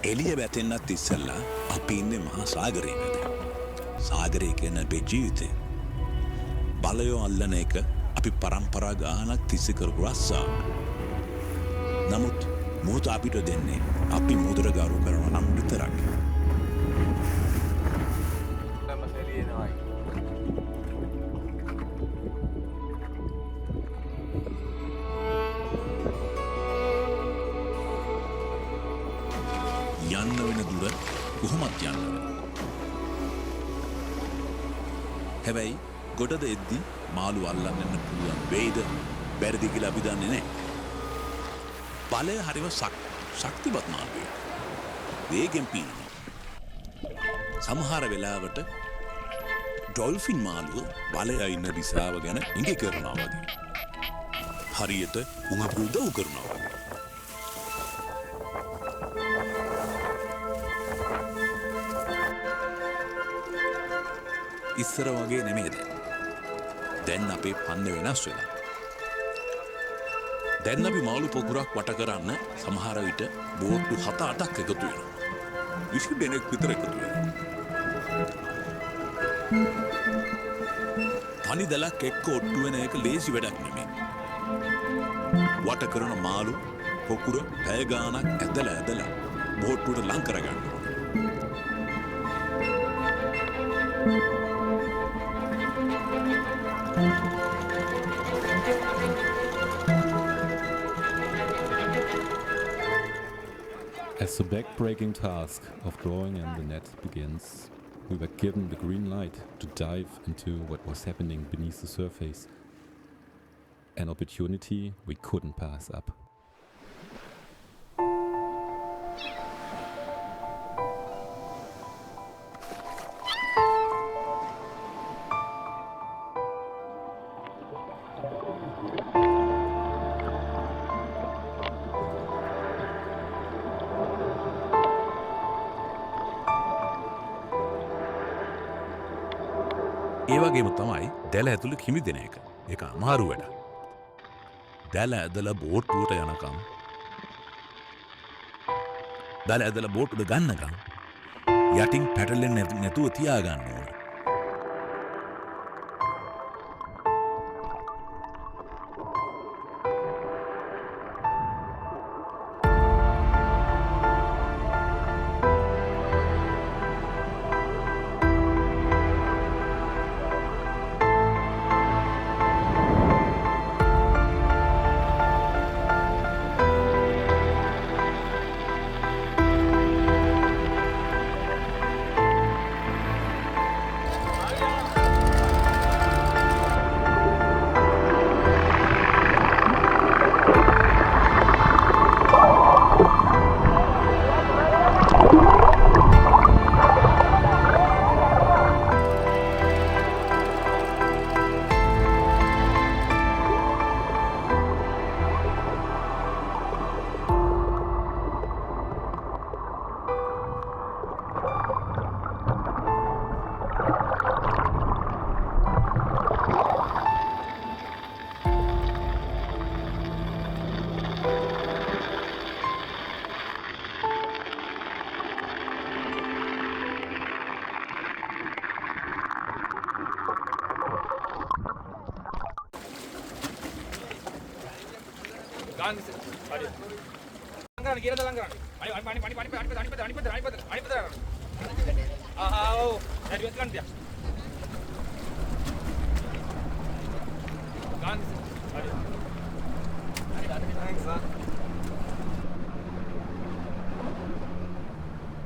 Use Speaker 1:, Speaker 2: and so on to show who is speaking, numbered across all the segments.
Speaker 1: එළිය වැටෙන්නත් ඉස්සෙල්ලා අපි ඉන්නේ මහා සාගරයේ මැද. සාගරය කියන්නේ අපේ ජීවිතය. බලයෝ අල්ලන එක අපි පරම්පරා ගානක් තිස්සේ කරපු රස්සා. නමුත් මොහොත අපිට දෙන්නේ අපි මුදර ගරු කරනවා නම් විතරක්. යන්න වෙන දුර කොහොමත් යන්න වෙන. හැබැයි ගොඩද එද්දි මාළු අල්ලන්න පුළුවන් වෙයිද බැරිද කියලා අපි දන්නේ නැහැ. බලය හරිම ශක්තිමත් මාළුවෙක්. වේගෙන් පීනවා. සමහර වෙලාවට ඩොල්ෆින් මාළුව බලය ඉන්න දිශාව ගැන ඉඟි කරනවා වගේ. හරියට උඟ උදව් කරනවා වගේ. ඉස්සර වගේ නෙමෙයි දැන් අපේ පන්න වෙනස් වෙලා. දැන් අපි මාළු පොකුරක් වට කරන්න සමහර විට බෝට්ටු 7-8ක් එකතු වෙනවා. 20 දෙනෙක් විතර එකතු වෙනවා. තනි දලක් එක්ක ඔට්ටු වෙන එක ලේසි වැඩක් නෙමෙයි. වට කරන මාළු පොකුර පැය ගාණක් ඇදලා බෝට්ටුවට ලං කරගන්න.
Speaker 2: As the back-breaking task of drawing in the net begins, we were given the green light to dive into what was happening beneath the surface. An opportunity we couldn't pass up.
Speaker 1: ඒ වගේම තමයි දැල ඇතුළේ කිමි දෙන එක. ඒක අමාරු වැඩක්. දැල ඇදලා බෝට්ටුවට යනකම් දැල ඇදලා බෝට්ටුවට ගන්නකම් යටින් පැටලෙන්නේ නැතුව තියාගන්න ඕන.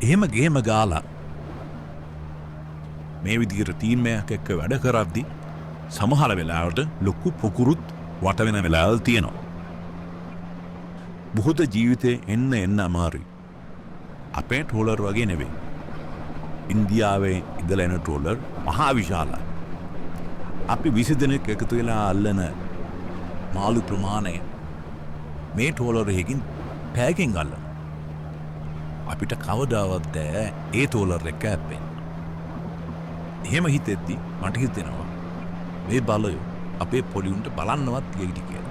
Speaker 1: එහෙම ගේම ගාලා මේ විදිහට ටීම් එකක් එක්ක වැඩ කරද්දි සමහර වෙලාවට ලොකු පොකුරුත් වට වෙන වෙලාවල් තියෙනවා. බුහුත ජීවිතේ එන්න අමාරුයි. අපේ ට්‍රෝලර් වගේ නෙවෙයි. ඉන්දියාවේ ඉඳලා එන ට්‍රෝලර් මහා විශාලයි. අපි 20 දෙනෙක් එකතු වෙලා අල්ලන මාළු ප්‍රමාණය මේ ට්‍රෝලර් එකකින් පැයකින් අල්ලන. අපිට කවදාවත් ඒ ට්‍රෝලර් එක ඇප්පෙන්න. එහෙම හිතෙද්දි මට හිතෙනවා මේ බලය අපේ පොලියුන්ට බලන්නවත් තියෙයිද කියලා.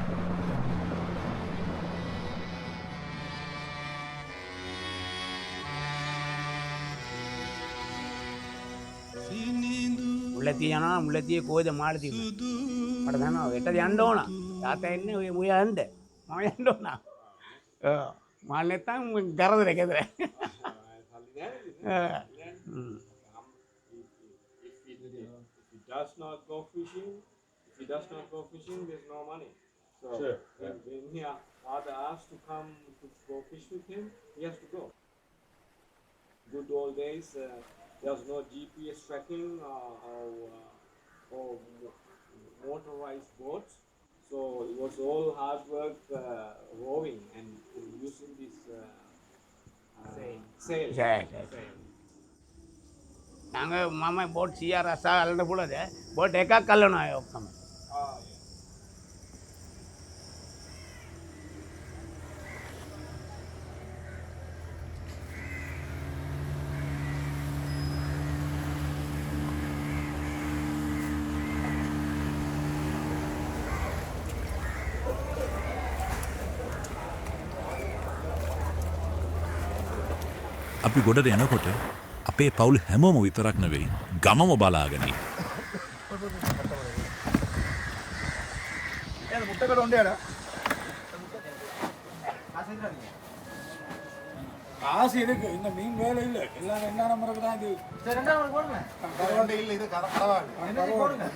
Speaker 3: මුල්ලතිය යනවා මුල්ලතිය කොයිද මාළතිය මට දන්නවා වෙට යන්න ඕන තාත්තා එන්නේ ඔය මුය යන්න මම යන්න ඕන මාල් නැත්තම් ගරදර ගෙදර
Speaker 4: Does not go fishing. If he does not go fishing, there's no money. So when he father asks to come to go fish with him, he has to go. Good old days, there was no GPS tracking or motorized boats, so it was all hard work rowing and using this sail.
Speaker 3: நாங்கள் மாமா boat CR Raza அல்ல கூடாது boat எக்கா கல்லணும் ஒக்கம்
Speaker 1: අපි ගොඩට යනකොට අපේ පවුල් හැමෝම විතරක් නෙවෙයි ගමම බලාගෙන
Speaker 5: முட்டைக்கடை உண்டியாடா காசு இருக்கு இந்த மீன் வேலை இல்லை எல்லாம் 2 நம்பருக்கு தான் இது கரவாண்டை இல்லை இது கரவாண்டை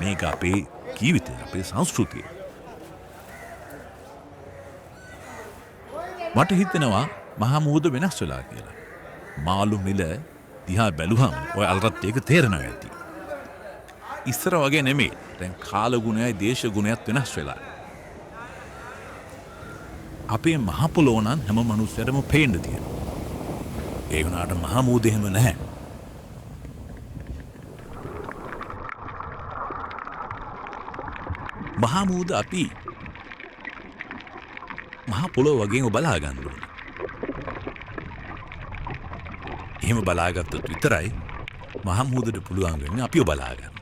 Speaker 1: මේක අපේ ජීවිතය අපේ සංස්කෘතිය මට හිතෙනවා මහා මුහුද වෙනස් වෙලා කියලා. මාළු මිල දිහා බැලුවම ඔය අල්රත් එක තේරෙනවා ඇති. ඉස්සර වගේ නෙමෙයි. දැන් කාල ගුණයයි දේශ ගුණයත් වෙනස් වෙලා. අපේ මහ පොළොව නම් හැම මිනිස්සුන්ටම පේන්න තියෙනවා. ඒ වුණාට මහා මුහුද එහෙම නැහැ. මහා මුහුද අපි මහා පොළොව වගේම බලා ගන්න ඕනේ. එහෙම බලාගත්තොත් විතරයි මහා මුහුදට පුළුවන් වෙන්නේ අපිව බලා ගන්න.